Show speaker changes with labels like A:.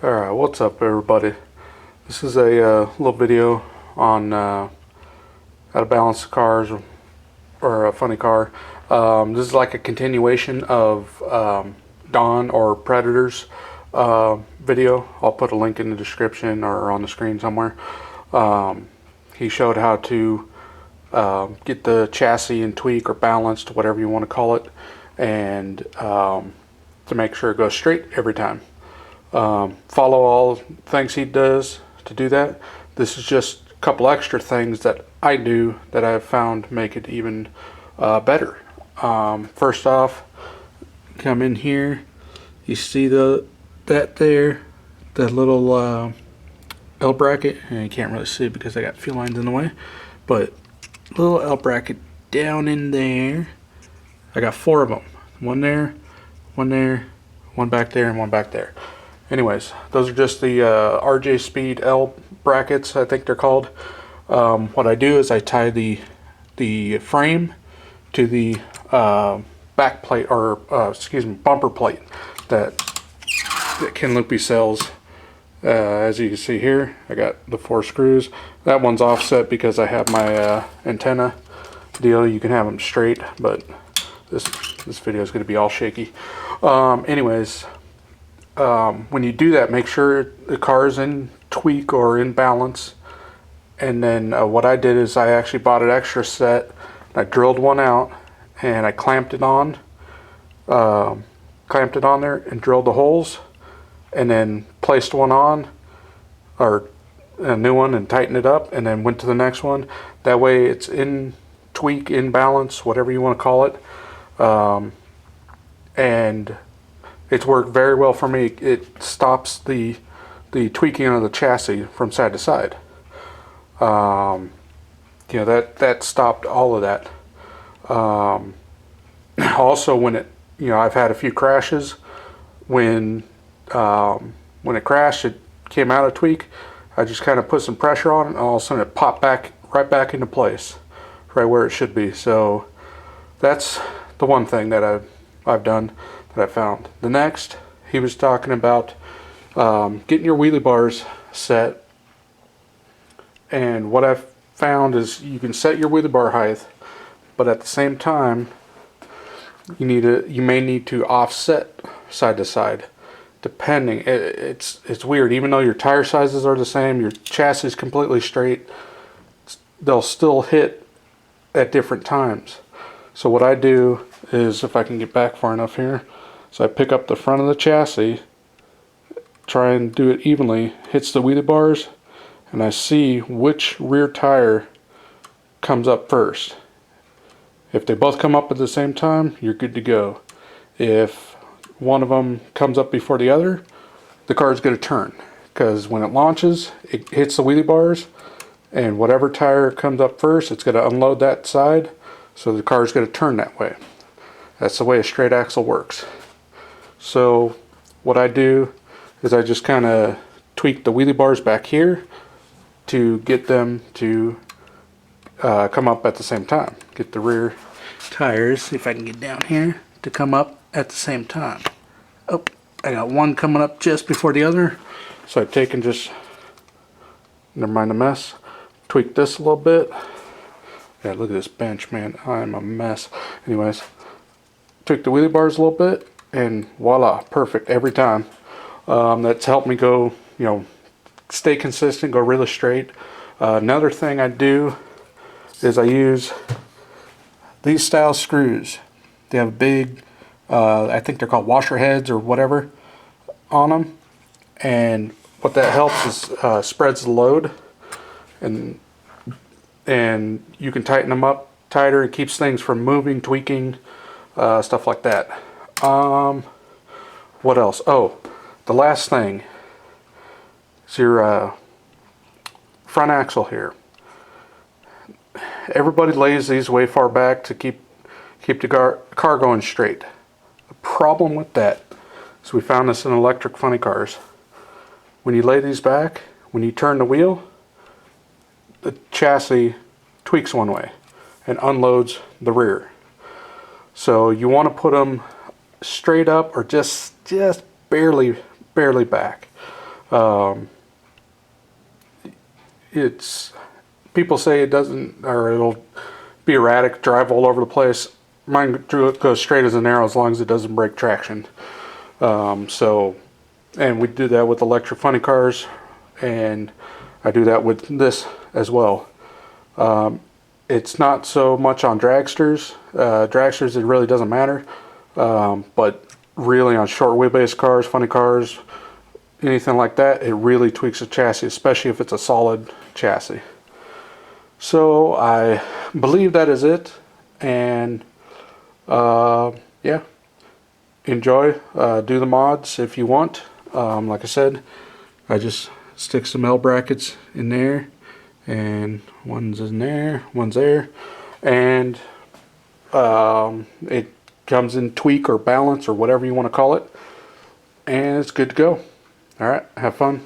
A: Alright, what's up everybody? This is a little video on how to balance cars or a funny car. This is like a continuation of Dawn or Predator's video. I'll put a link in the description or on the screen somewhere. He showed how to get the chassis and tweak or balanced, whatever you want to call it, and to make sure it goes straight every time. Follow all things he does to do that. This is just a couple extra things that I do that I've found make it even better. First off, come in here, you see that there, the little L bracket, and you can't really see it because I got fuel lines in the way, but little L bracket down in there. I got 4 of them. One there, one back there, and one back there. Anyways, those are just the RJ Speed L brackets, I think they're called. What I do is I tie the frame to the back plate, or bumper plate that Ken Loopy sells. As you can see here, I got the 4 screws. That one's offset because I have my antenna deal. You can have them straight, but this video is going to be all shaky. Anyways. When you do that, make sure the car is in tweak or in balance. And then what I did is I actually bought an extra set. I drilled one out and I clamped it on there and drilled the holes, and then placed one on, or a new one, and tightened it up, and then went to the next one. That way it's in tweak, in balance, whatever you want to call it. And it's worked very well for me. It stops the tweaking of the chassis from side to side. You know, that stopped all of that. Also, when it, you know, I've had a few crashes. When it crashed, it came out of tweak. I just kind of put some pressure on it, and all of a sudden it popped right back into place, right where it should be. So that's the one thing that I've done that I found. The next, he was talking about getting your wheelie bars set, and what I've found is you can set your wheelie bar height, but at the same time you may need to offset side to side, depending. It's weird. Even though your tire sizes are the same, your chassis is completely straight, they'll still hit at different times. So what I do is, if I can get back far enough here, so I pick up the front of the chassis, try and do it evenly, hits the wheelie bars, and I see which rear tire comes up first. If they both come up at the same time, you're good to go. If one of them comes up before the other, the car is going to turn, because when it launches, it hits the wheelie bars, and whatever tire comes up first, it's going to unload that side, so the car is going to turn that way. That's the way a straight axle works. So what I do is I just kind of tweak the wheelie bars back here to get them to come up at the same time. Get the rear tires, if I can get down here, to come up at the same time. Oh, I got one coming up just before the other. So I've taken just, never mind the mess, tweak this a little bit. Yeah, look at this bench, man. I'm a mess. Anyways, tweak the wheelie bars a little bit, and voila, perfect every time. That's helped me go, you know, stay consistent, go really straight. Another thing I do is I use these style screws. They have big, I think they're called washer heads or whatever on them, and what that helps is spreads the load, and you can tighten them up tighter. It keeps things from moving, tweaking, stuff like that. What else? Oh, the last thing is your front axle here. Everybody lays these way far back to keep the car going straight. The problem with that is, we found this in electric funny cars. When you lay these back, when you turn the wheel, the chassis tweaks one way and unloads the rear. So you want to put them straight up, or just barely back. It's, people say it doesn't, or it'll be erratic, drive all over the place. Mine goes straight as an arrow as long as it doesn't break traction. And we do that with electric funny cars, and I do that with this as well. It's not so much on dragsters. Dragsters, it really doesn't matter. But really on short wheelbase cars, funny cars, anything like that, it really tweaks the chassis, especially if it's a solid chassis. So I believe that is it. And yeah, enjoy. Do the mods if you want. Like I said, I just stick some L brackets in there, and one's in there, one's there, and it comes in tweak or balance or whatever you want to call it, and it's good to go. All right, have fun.